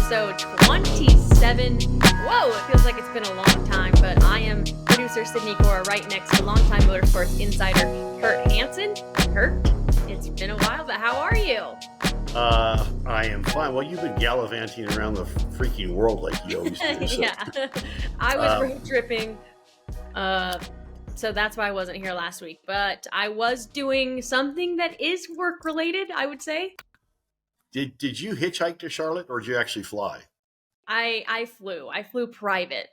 episode 27. Whoa, it feels like it's been a long time, but I am producer Sydney Corra, right next to longtime motorsports insider Kurt Hansen. Kurt, it's been a while, but how are you? I am fine. Well, you've been gallivanting around the freaking world like you always do. So. Yeah, I was road tripping, so that's why I wasn't here last week. But I was doing something that is work related, I would say. Did you hitchhike to Charlotte, or did you actually fly? I flew private.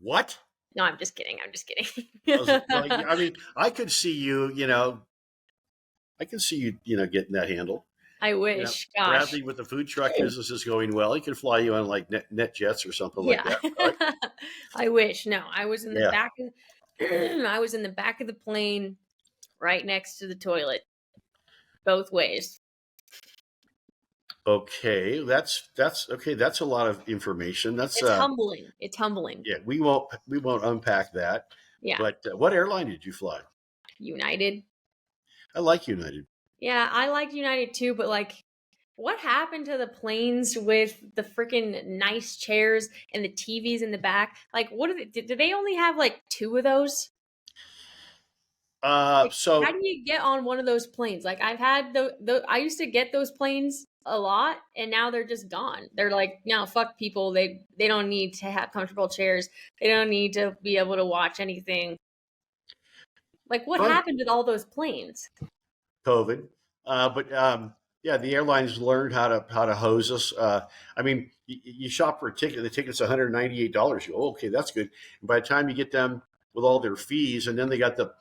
What? No, I'm just kidding. I mean, I could see you, getting that handle. I wish. Gosh. Bradley with the food truck business is going well. He could fly you on like net jets or something like that. Right? I wish. No, I was in the back. I was in the back of the plane, right next to the toilet, both ways. Okay, that's okay. That's a lot of information. It's humbling. It's humbling. Yeah, we won't unpack that. Yeah. But what airline did you fly? United. I like United. Yeah, I like United too, but like, what happened to the planes with the freaking nice chairs and the TVs in the back? Like, what do they only have like 2 of those? So how do you get on one of those planes? Like, I've had I used to get those planes a lot, and now they're just gone. They're like, no, fuck people. They don't need to have comfortable chairs. They don't need to be able to watch anything. Like, what happened with all those planes? COVID, yeah, the airlines learned how to hose us. I mean, you shop for a ticket. The ticket's $198. You go, okay, that's good. And by the time you get them with all their fees, and then you got to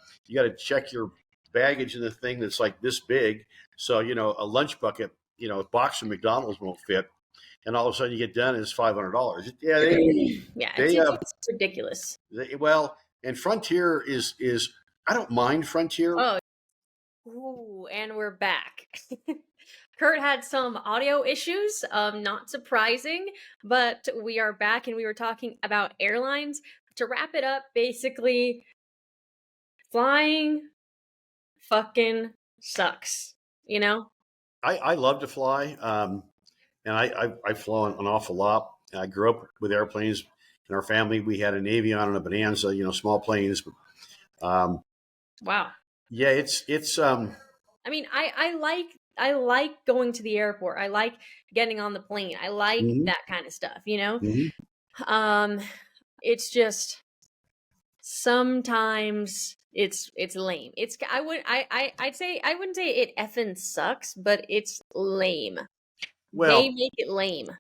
check your baggage in the thing that's like this big. So a lunch bucket, a box from McDonald's won't fit, and all of a sudden you get done and it's $500. Yeah, it's ridiculous. And Frontier is I don't mind Frontier. Oh. Ooh, and we're back. Kurt had some audio issues, not surprising, but we are back and we were talking about airlines. To wrap it up, basically, flying fucking sucks, I love to fly, and I've flown an awful lot. I grew up with airplanes. In our family, we had an Avion and a Bonanza, small planes. Wow. Yeah, it's. I mean, I like going to the airport. I like getting on the plane. I like that kind of stuff, Mm-hmm. It's just sometimes it's lame. I'd say I wouldn't say it effing sucks, but it's lame. Well, they make it lame.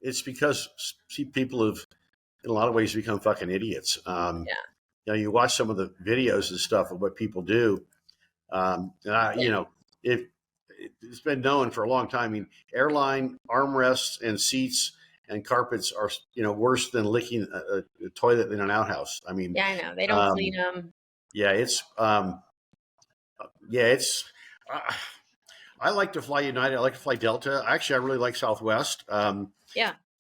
It's because people have, in a lot of ways, become fucking idiots. You watch some of the videos and stuff of what people do. It's been known for a long time. I mean, airline armrests and seats and carpets are, worse than licking a toilet in an outhouse. I mean, yeah, I know they don't clean them. Yeah, I like to fly United. I like to fly Delta. Actually, I really like Southwest. Because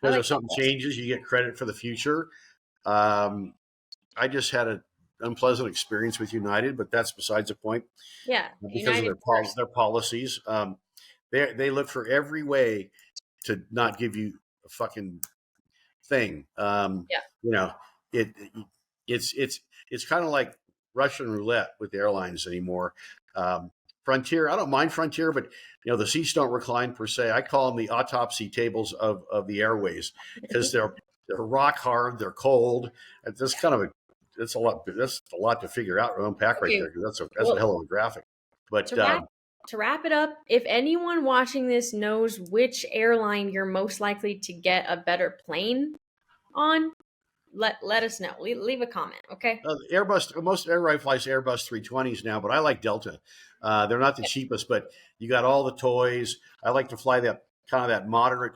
if something changes, you get credit for the future. I just had an unpleasant experience with United, but that's besides the point. Yeah, because of their policies. They look for every way to not give you a fucking thing. It's kind of like Russian roulette with the airlines anymore. Frontier, I don't mind Frontier, but the seats don't recline per se. I call them the autopsy tables of the airways because they're rock hard, they're cold. That's a lot to figure out or unpack right there, because that's a hell of a graphic. But to wrap it up, if anyone watching this knows which airline you're most likely to get a better plane on, let us know. Leave a comment, okay? Airbus, most everybody flies Airbus 320s now, but I like Delta. They're not the cheapest, but you got all the toys. I like to fly that kind of that moderate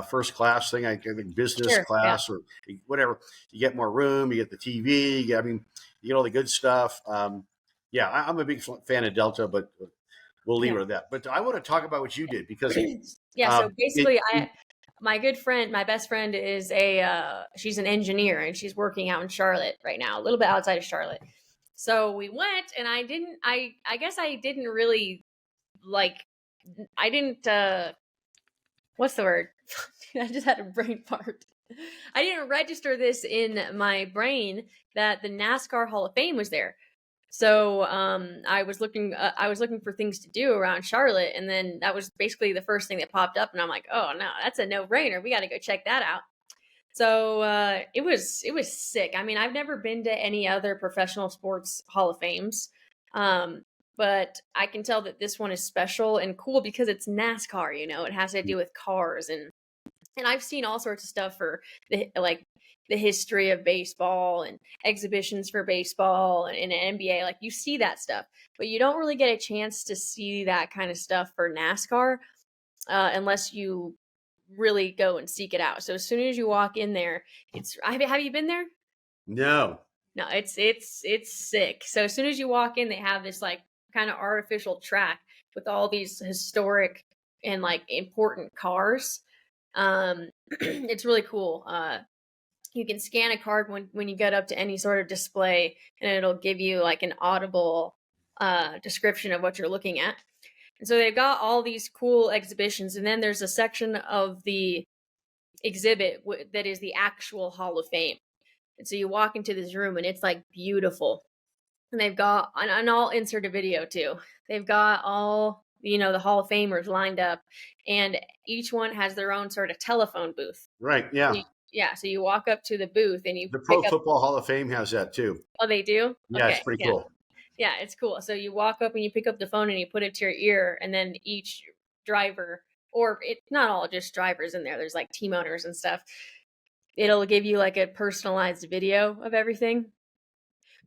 first class thing. I think business class or whatever. You get more room. You get the TV. You get all the good stuff. I'm a big fan of Delta, but we'll leave it at that. But I want to talk about what you did because so basically, my best friend is she's an engineer and she's working out in Charlotte right now, a little bit outside of Charlotte. So we went, and I guess I didn't really what's the word? I just had a brain fart. I didn't register this in my brain that the NASCAR Hall of Fame was there. So I was looking for things to do around Charlotte, and then that was basically the first thing that popped up, and I'm like, oh no, that's a no-brainer. We got to go check that out. So it was sick. I mean, I've never been to any other professional sports Hall of Fames, but I can tell that this one is special and cool because it's NASCAR. You know, it has to do with cars, and I've seen all sorts of stuff for the history of baseball and exhibitions for baseball and NBA. Like, you see that stuff, but you don't really get a chance to see that kind of stuff for NASCAR unless you really go and seek it out. So as soon as you walk in there, have you been there? No. No, it's sick. So as soon as you walk in, they have this like kind of artificial track with all these historic and like important cars. It's really cool. You can scan a card when you get up to any sort of display, and it'll give you like an audible description of what you're looking at. And so they've got all these cool exhibitions, and then there's a section of the exhibit that is the actual Hall of Fame. And so you walk into this room, and it's like beautiful. And they've got, and I'll insert a video too. They've got all, the Hall of Famers lined up, and each one has their own sort of telephone booth. Right. Yeah. So you walk up to the booth and you The Pro Football Hall of Fame has that too. Oh, they do? Yeah, Okay, it's pretty cool. Yeah, it's cool. So you walk up and you pick up the phone and you put it to your ear, and then each driver, or it's not all just drivers in there, there's like team owners and stuff. It'll give you like a personalized video of everything.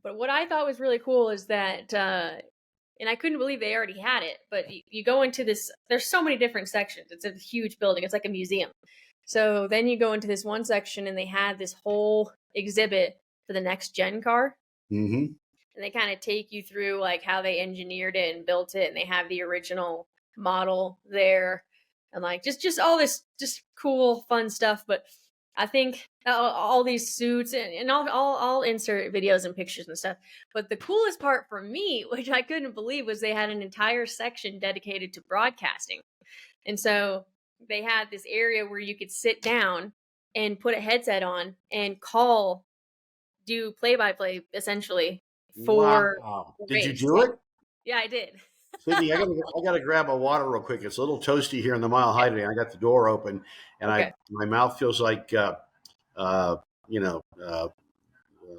But what I thought was really cool is that, and I couldn't believe they already had it, but you go into this, there's so many different sections. It's a huge building. It's like a museum. So then you go into this one section, and they had this whole exhibit for the next gen car. Mm-hmm. And they kind of take you through like how they engineered it and built it, and they have the original model there, and like just all this just cool fun stuff. But I think all these suits, and I'll insert videos and pictures and stuff. But the coolest part for me, which I couldn't believe, was they had an entire section dedicated to broadcasting. And so they had this area where you could sit down and put a headset on and do play-by-play essentially for wow. the race. Did you do it? Yeah, I did. Sydney, I gotta grab a water real quick. It's a little toasty here in the Mile High today. I got the door open, and Okay. my mouth feels like the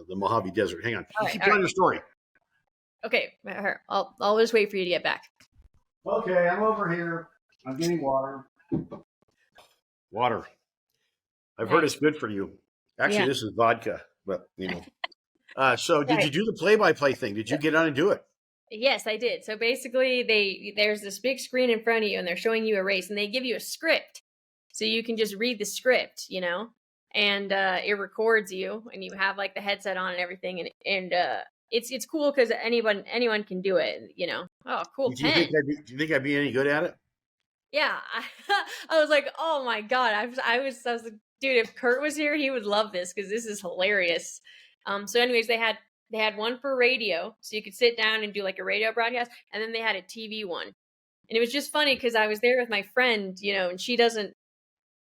Mojave Desert. Hang on. All Keep right. telling your story. Okay, I'll just wait for you to get back. Okay, I'm over here. I'm getting water. Water. I've heard it's good for you. Actually, This is vodka, but So did you do the play-by-play thing? Did you get on and do it? Yes, I did. So basically, there's this big screen in front of you, and they're showing you a race, and they give you a script, so you can just read the script, and it records you, and you have like the headset on and everything, and it's cool because anyone can do it, Oh, cool. Do you think I'd be any good at it? Yeah, I was like, oh my god, I was like, dude, if Kurt was here, he would love this because this is hilarious. So anyways, they had one for radio, so you could sit down and do like a radio broadcast, and then they had a TV one. And it was just funny because I was there with my friend, and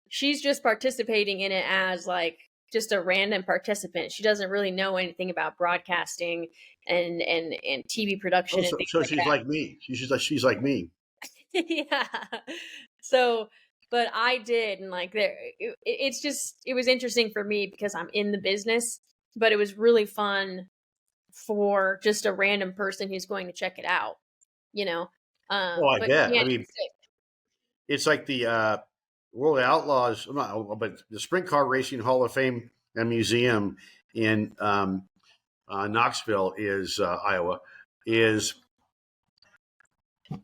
she's just participating in it as like just a random participant. She doesn't really know anything about broadcasting and TV production. Oh, so she's like me. She's like me. Yeah. So, but I did, and like it was interesting for me because I'm in the business, but it was really fun for just a random person who's going to check it out, I bet. I mean, it's like the World Outlaws, but the Sprint Car Racing Hall of Fame and Museum in Knoxville is Iowa is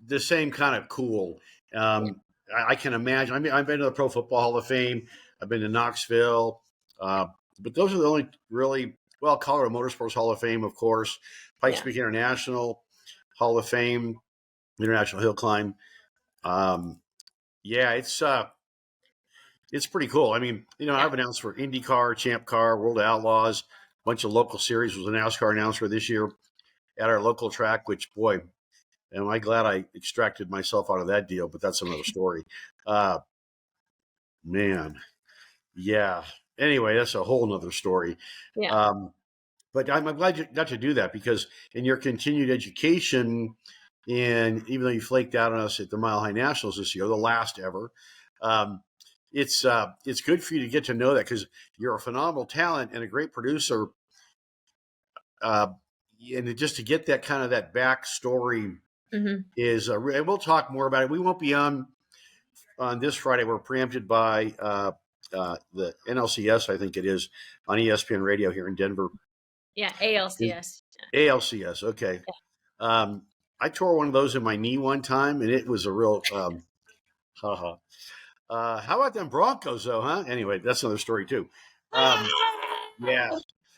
the same kind of cool. I can imagine. I mean, I've been to the Pro Football Hall of Fame. I've been to Knoxville, but those are the only really. Well, Colorado Motorsports Hall of Fame, of course. Pikes Peak International Hall of Fame, International Hill Climb. It's pretty cool. I mean, I've announced for IndyCar, Champ Car, World Outlaws, a bunch of local series. Was a NASCAR announcer this year at our local track, which, boy, am I glad I extracted myself out of that deal, but that's another story. Man, yeah. Anyway, that's a whole nother story. Yeah. But I'm glad you got to do that, because in your continued education, and even though you flaked out on us at the Mile High Nationals this year, the last ever, um, it's good for you to get to know that, because you're a phenomenal talent and a great producer, uh, and just to get that kind of that backstory is. And we'll talk more about it. We won't be on this Friday. We're preempted by the NLCS, I think it is, on ESPN Radio here in Denver. Yeah, ALCS. ALCS, okay. I tore one of those in my knee one time, and it was a real haha. How about them Broncos, though, huh? Anyway, that's another story, too. Yeah.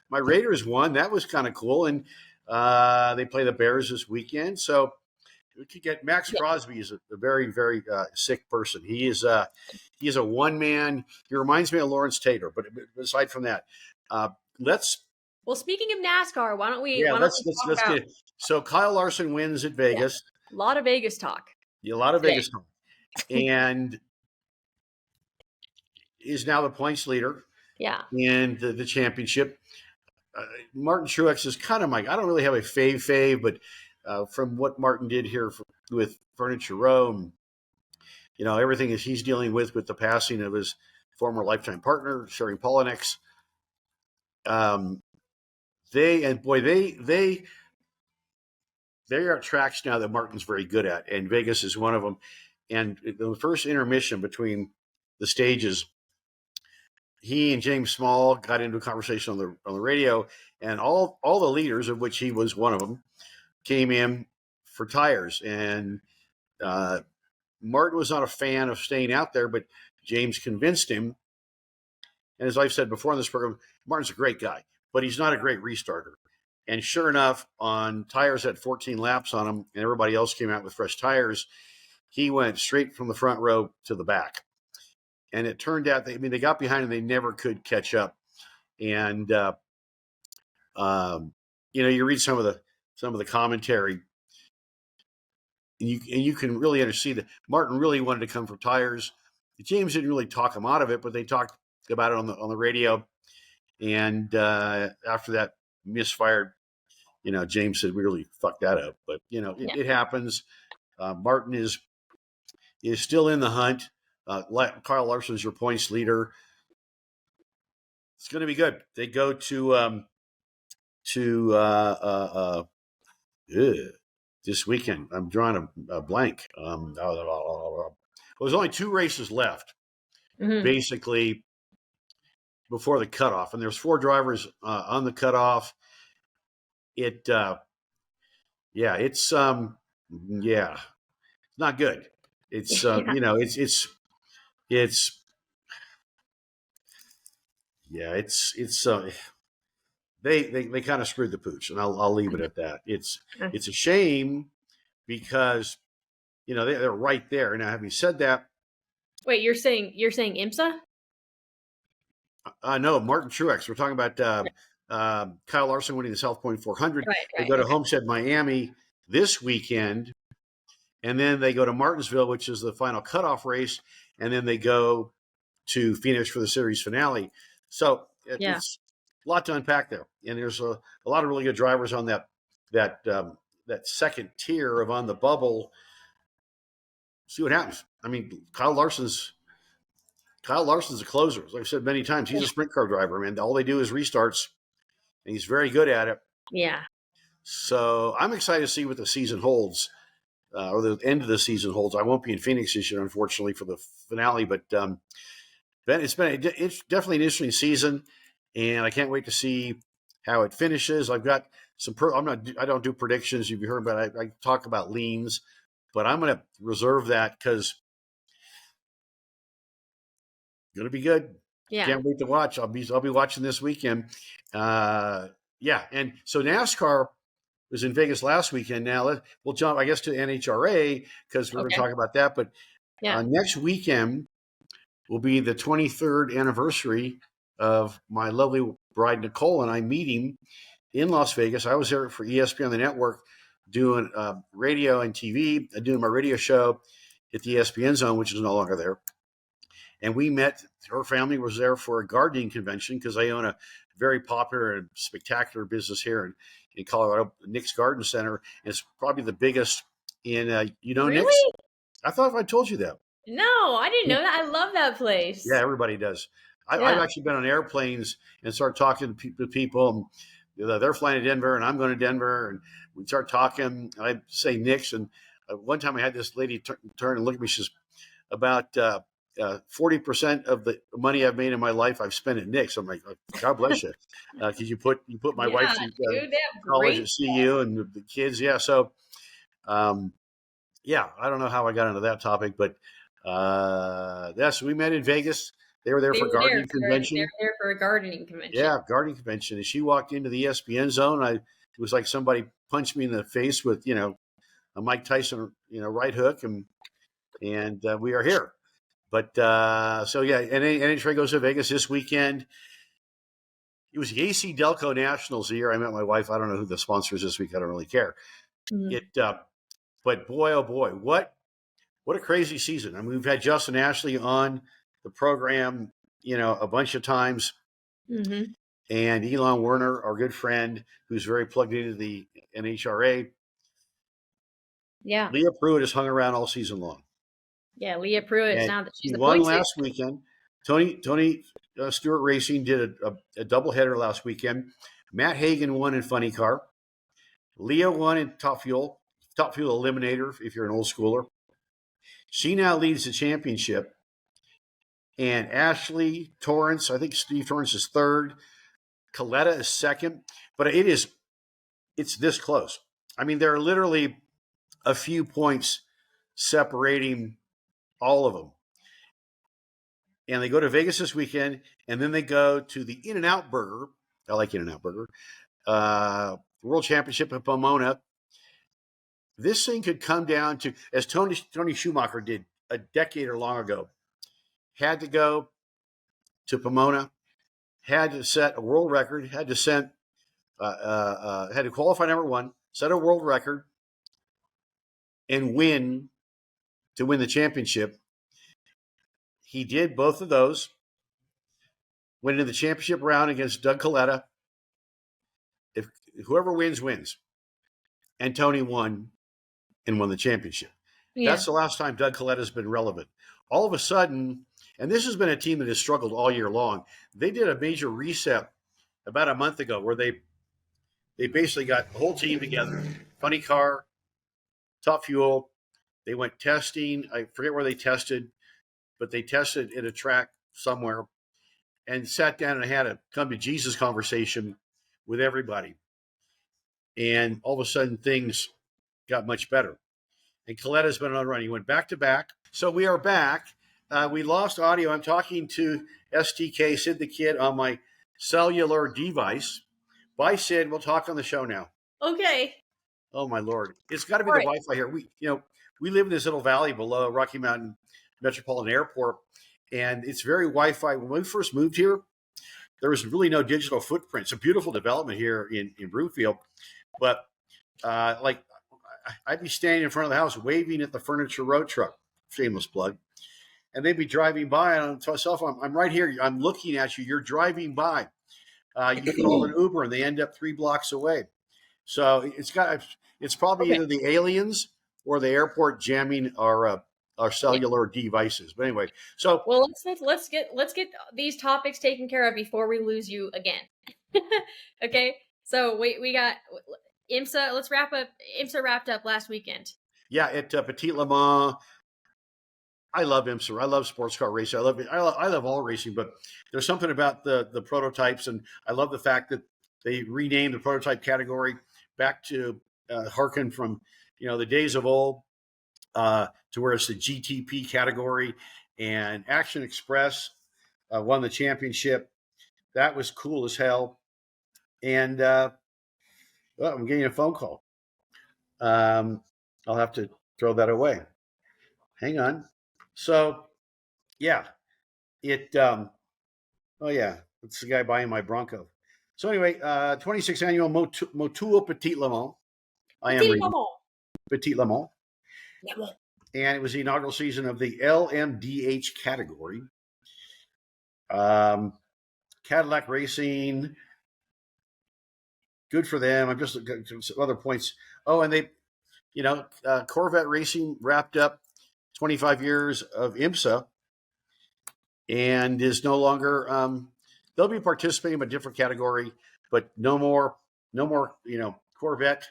My Raiders won. That was kind of cool. And they play the Bears this weekend. So we could get Max Crosby is a very, very sick person. He is a one-man. He reminds me of Lawrence Taylor. But aside from that, let's. Well, speaking of NASCAR, why don't we? Yeah, let's about, get it. So Kyle Larson wins at Vegas. A lot of Vegas talk. A lot of Vegas talk. And is now the points leader. Yeah. In the championship. Martin Truex is kind of I don't really have a fave, but from what Martin did here with Furniture Row, and, everything he's dealing with the passing of his former lifetime partner, Sherry Polonix. They are tracks now that Martin's very good at, and Vegas is one of them. And the first intermission between the stages, he and James Small got into a conversation on the radio, and all the leaders, of which he was one of them, came in for tires. And Martin was not a fan of staying out there, but James convinced him. And as I've said before in this program, Martin's a great guy, but he's not a great restarter. And sure enough, on tires at 14 laps on him, and everybody else came out with fresh tires, he went straight from the front row to the back. And it turned out they got behind and they never could catch up. And you read some of the commentary, and you can really understand that Martin really wanted to come for tires. James didn't really talk him out of it, but they talked about it on the radio. And after that misfired, James said, "We really fucked that up." But it happens. Martin is still in the hunt. Kyle Larson is your points leader. It's going to be good. They go to this weekend. I'm drawing a blank. There's only 2 races left, basically, before the cutoff, and there's 4 drivers on the cutoff. It's not good. It's they kind of screwed the pooch, and I'll leave it at that. It's a shame, because they're right there. Now, having said that, wait, you're saying IMSA? No, Martin Truex. We're talking about Kyle Larson winning the South Point 400. Right, they go to Homestead, Miami this weekend, and then they go to Martinsville, which is the final cutoff race, and then they go to Phoenix for the series finale. So it's a lot to unpack there, and there's a lot of really good drivers on that second tier of on the bubble. See what happens. I mean, Kyle Larson's a closer. As I've said many times, he's a sprint car driver, man. All they do is restarts, and he's very good at it. Yeah. So I'm excited to see what the season holds, or the end of the season holds. I won't be in Phoenix this year, unfortunately, for the finale, but it's definitely an interesting season, and I can't wait to see how it finishes. I've got some. I don't do predictions. You've heard, but I talk about leans, but I'm going to reserve that because it's going to be good. Yeah, can't wait to watch. I'll be watching this weekend. And so NASCAR was in Vegas last weekend. Now we'll jump, I guess, to NHRA because we're going to talk about that. But next weekend will be the 23rd anniversary of my lovely bride Nicole and I meeting in Las Vegas. I was there for ESPN on the network doing radio and TV, doing my radio show at the ESPN Zone, which is no longer there. and we met. Her family was there for a gardening convention because they own a very popular and spectacular business here in Colorado, Nick's Garden Center. And it's probably the biggest in, Nick's? Really? I thought I told you that. No, I didn't know that. I love that Yeah, place. everybody does. I've Yeah. actually been on airplanes and start talking to people. And they're flying to Denver, and I'm going to Denver, and we start talking. And I say Nick's, and one time I had this lady turn and look at me. She says, about 40% of the money I've made in my life I've spent at Nick's. I'm like, God bless you, because you put my wife Yeah, through dude, they have college at great. CU and the kids. Yeah, so yeah, I don't know how I got into that topic, but so we met in Vegas. They were there They for were there. gardening They're convention. there for a gardening convention. Yeah, gardening convention. And she walked into the ESPN zone. It was like somebody punched me in the face with a Mike Tyson right hook, and we are here. But so yeah, NHRA goes to Vegas this weekend. It was the AC Delco Nationals the year I met my wife. I don't know who the sponsor is this week. I don't really care. But boy, oh boy, what a crazy season! I mean, we've had Justin Ashley on the program, a bunch of times, Mm-hmm. and Elon Werner, our good friend, who's very plugged into the NHRA. Yeah. Leah Pruett has hung around all season long. Yeah, Leah Pruett is And now that she's he the won points last weekend. Tony Stewart Racing did a doubleheader last weekend. Matt Hagan won in Funny Car. Leah won in Top Fuel Eliminator, if you're an old schooler. She now leads the championship. And Ashley Torrance, I think Steve Torrance is third. Coletta is second. But it's this close. I mean, there are literally a few points separating all of them. And they go to Vegas this weekend, and then they go to the In-N-Out Burger. I like In-N-Out Burger. World Championship in Pomona. This thing could come down to, as Tony Schumacher did a decade or long ago, had to go to Pomona, had to set a world record, had to qualify number one, set a world record, and win to win the championship. He did both of those. Went into the championship round against Doug Coletta. If whoever wins, wins. And Tony won and won the championship. Yeah. That's the last time Doug Coletta has been relevant. All of a sudden, and this has been a team that has struggled all year long. They did a major reset about a month ago where they basically got the whole team together. Funny Car, Top Fuel. They went testing. I forget where they tested, but they tested at a track somewhere and sat down and had a come to Jesus conversation with everybody. And all of a sudden, things got much better. And Coletta's been on a run. He went back to back. So we are back. We lost audio. I'm talking to STK, Sid the Kid, on my cellular device. Bye, Sid. We'll talk on the show now. Okay. Oh, my Lord. It's got to be All the right. Wi-Fi here. We live in this little valley below Rocky Mountain Metropolitan Airport, and it's very Wi-Fi. When we first moved here, there was really no digital footprint. It's a beautiful development here in Broomfield, but I'd be standing in front of the house waving at the Furniture Road truck, shameless plug, and they'd be driving by on my cell phone. I'm right here. I'm looking at you. You're driving by. You call an Uber, and they end up 3 blocks away. So it's probably either the aliens or the airport jamming our cellular devices. But anyway, so well, let's get these topics taken care of before we lose you again. Okay, so we got IMSA. Let's wrap up. IMSA wrapped up last weekend. Yeah, at Petit Le Mans. I love IMSA. I love sports car racing. I love all racing, but there's something about the prototypes, and I love the fact that they renamed the prototype category back to hearken from the days of old to where it's the GTP category, and Action Express won the championship. That was cool as hell. And I'm getting a phone call. I'll have to throw that away. Hang on. So, yeah, it's the guy buying my Bronco. So anyway, 26th annual Motul Petit Le Mans. I am reading Petit Le Mans. And it was the inaugural season of the LMDH category. Cadillac Racing, good for them. I'm just some other points. Oh, and they, Corvette Racing wrapped up 25 years of IMSA and is no longer. They'll be participating in a different category, but no more, Corvette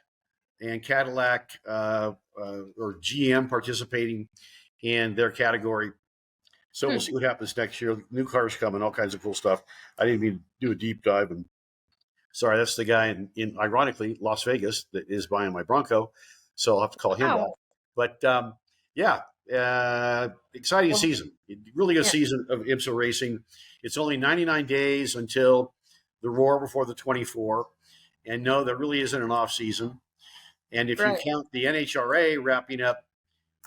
and Cadillac or GM participating in their category. So we'll see what happens next year. New cars coming, all kinds of cool stuff. I didn't even do a deep dive. And sorry, that's the guy in ironically, Las Vegas that is buying my Bronco. So I'll have to call him back. But exciting season. Really good season of IMSA racing. It's only 99 days until the Roar before the 24. And no, there really isn't an off season. And if you count the NHRA wrapping up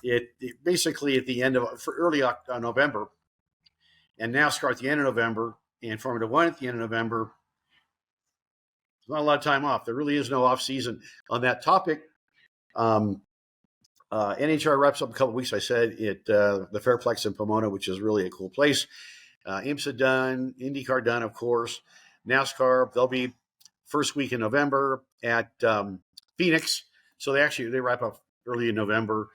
it basically at the end of early November, and NASCAR at the end of November, and Formula One at the end of November, there's not a lot of time off. There really is no off season on that topic. NHRA wraps up a couple of weeks. I said at the Fairplex in Pomona, which is really a cool place. IMSA done, IndyCar done, of course. NASCAR, they'll be first week in November at Phoenix. So they wrap up early in November.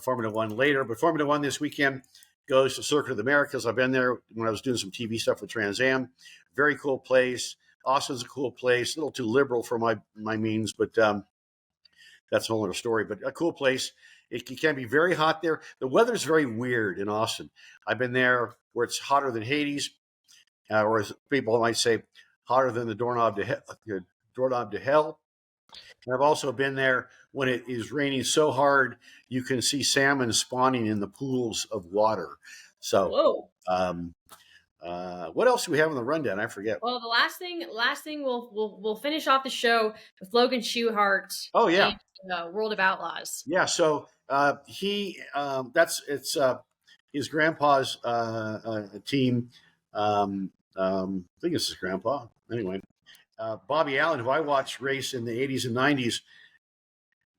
Formula One later, but Formula One this weekend goes to Circuit of the Americas. I've been there when I was doing some TV stuff with Trans Am. Very cool place. Austin's a cool place. A little too liberal for my means, but that's a whole other story. But a cool place. It can be very hot there. The weather's very weird in Austin. I've been there where it's hotter than Hades, or as people might say, hotter than the doorknob to hell. And I've also been there when it is raining so hard you can see salmon spawning in the pools of water. So, what else do we have on the rundown? I forget. Well, the last thing we'll finish off the show with Logan Shewhart. Oh yeah, and, World of Outlaws. Yeah, so it's his grandpa's team. I think it's his grandpa. Anyway. Bobby Allen, who I watched race in the 80s and 90s,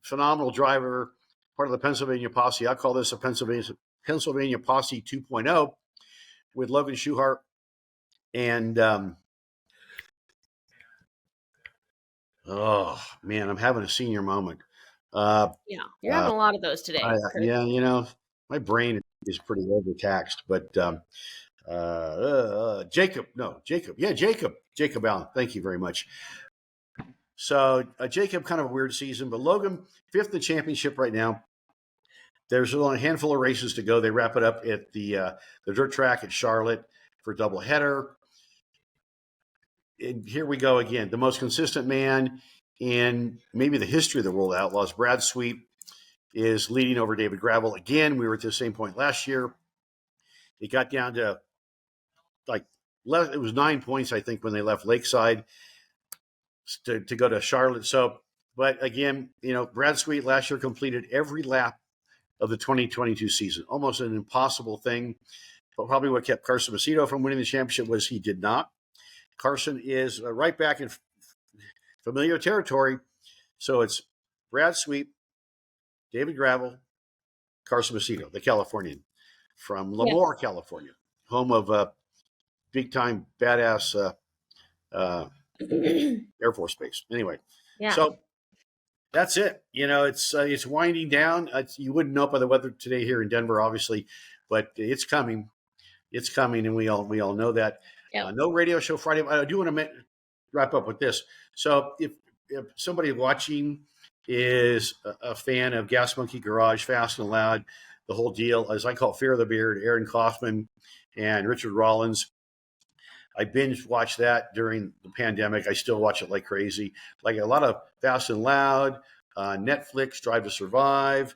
phenomenal driver, part of the Pennsylvania Posse. I call this a Pennsylvania Posse 2.0 with Logan Shewhart. And, oh, man, I'm having a senior moment. You're having a lot of those today. My brain is pretty overtaxed, but Jacob Allen. Thank you very much. So Jacob, kind of a weird season, but Logan, fifth in the championship right now. There's only a handful of races to go. They wrap it up at the dirt track at Charolette for doubleheader. And here we go again. The most consistent man in maybe the history of the World Outlaws, Brad Sweet, is leading over David Gravel again. We were at the same point last year. It got down to it was 9 points, I think, when they left Lakeside to go to Charlotte. So, but again, Brad Sweet last year completed every lap of the 2022 season. Almost an impossible thing. But probably what kept Carson Macedo from winning the championship was he did not. Carson is right back in familiar territory. So it's Brad Sweet, David Gravel, Carson Macedo, the Californian from Lemoore, California, home of big-time badass Air Force Base. Anyway, so that's it. It's winding down. You wouldn't know it by the weather today here in Denver, obviously, but it's coming. It's coming, and we all know that. No radio show Friday. I do want to wrap up with this. So if somebody watching is a fan of Gas Monkey Garage, Fast and Loud, the whole deal, as I call it, Fear of the Beard, Aaron Kaufman and Richard Rollins. I binge watched that during the pandemic. I still watch it like crazy. Like a lot of Fast and Loud, Netflix, Drive to Survive,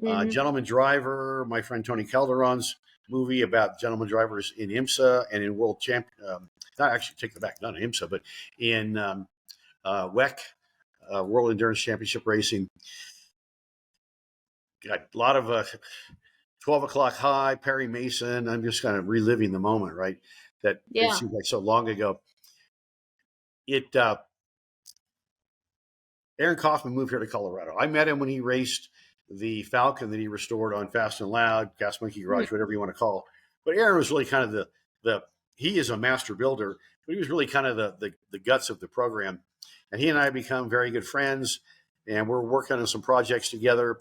Gentleman Driver, my friend Tony Calderon's movie about gentleman drivers in IMSA and in World Champ. Not actually, take it back, not in IMSA, but in WEC, World Endurance Championship Racing. Got a lot of 12 o'clock high, Perry Mason. I'm just kind of reliving the moment, right? That it seems like so long ago. Aaron Kaufman moved here to Colorado. I met him when he raced the Falcon that he restored on Fast and Loud, Gas Monkey Garage, whatever you want to call it. But Aaron was really kind of the he is a master builder, but he was really kind of the guts of the program. And he and I have become very good friends, and we're working on some projects together.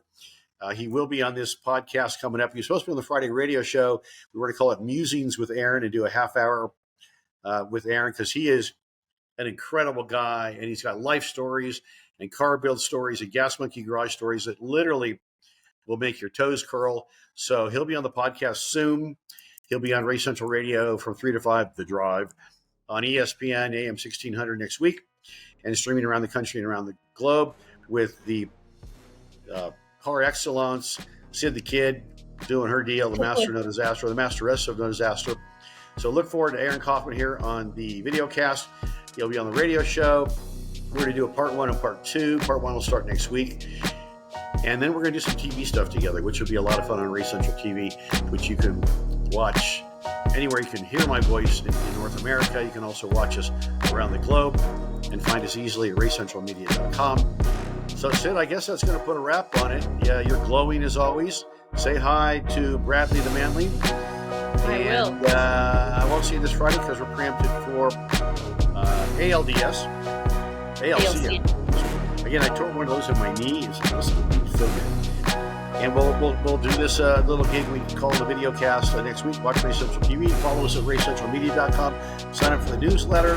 He will be on this podcast coming up. He's supposed to be on the Friday radio show. We were going to call it Musings with Aaron and do a half hour with Aaron, because he is an incredible guy, and he's got life stories and car build stories and gas monkey garage stories that literally will make your toes curl. So he'll be on the podcast soon. He'll be on Race Central Radio from 3 to 5, The Drive, on ESPN AM 1600 next week, and streaming around the country and around the globe with the Car Excellence, Sid the Kid doing her deal, the master no disaster, the masteress of no disaster. So look forward to Aaron Kaufman here on the video cast. He'll be on the radio show. We're going to do a part 1 and part 2. Part 1 will start next week. And then we're going to do some TV stuff together, which will be a lot of fun on Race Central TV, which you can watch anywhere you can hear my voice in North America. You can also watch us around the globe and find us easily at racecentralmedia.com. So, Sid, I guess that's going to put a wrap on it. Yeah, you're glowing as always. Say hi to Bradley the Manly. I will. I won't see you this Friday because we're preempted for ALDS. ALC. Again, I tore one of those in my knees. And we'll do this little gig we call the video cast next week. Watch Race Central TV. Follow us at racecentralmedia.com. Sign up for the newsletter.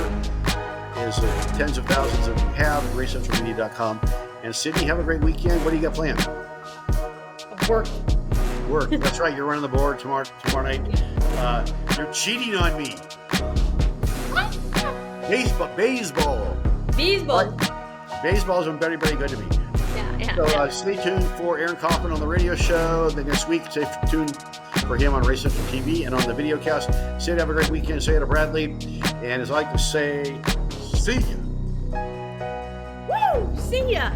There's tens of thousands of you have at racecentralmedia.com. And Sydney, have a great weekend. What do you got planned? Work. That's right. You're running the board tomorrow night. You're cheating on me. Baseball. Baseball's been very, very good to me. Yeah. So stay tuned for Aaron Kaufman on the radio show the next week. Stay tuned for him on Race Central TV and on the video cast. Sid, have a great weekend. Say it to Bradley. And as I like to say, see ya. Woo! See ya.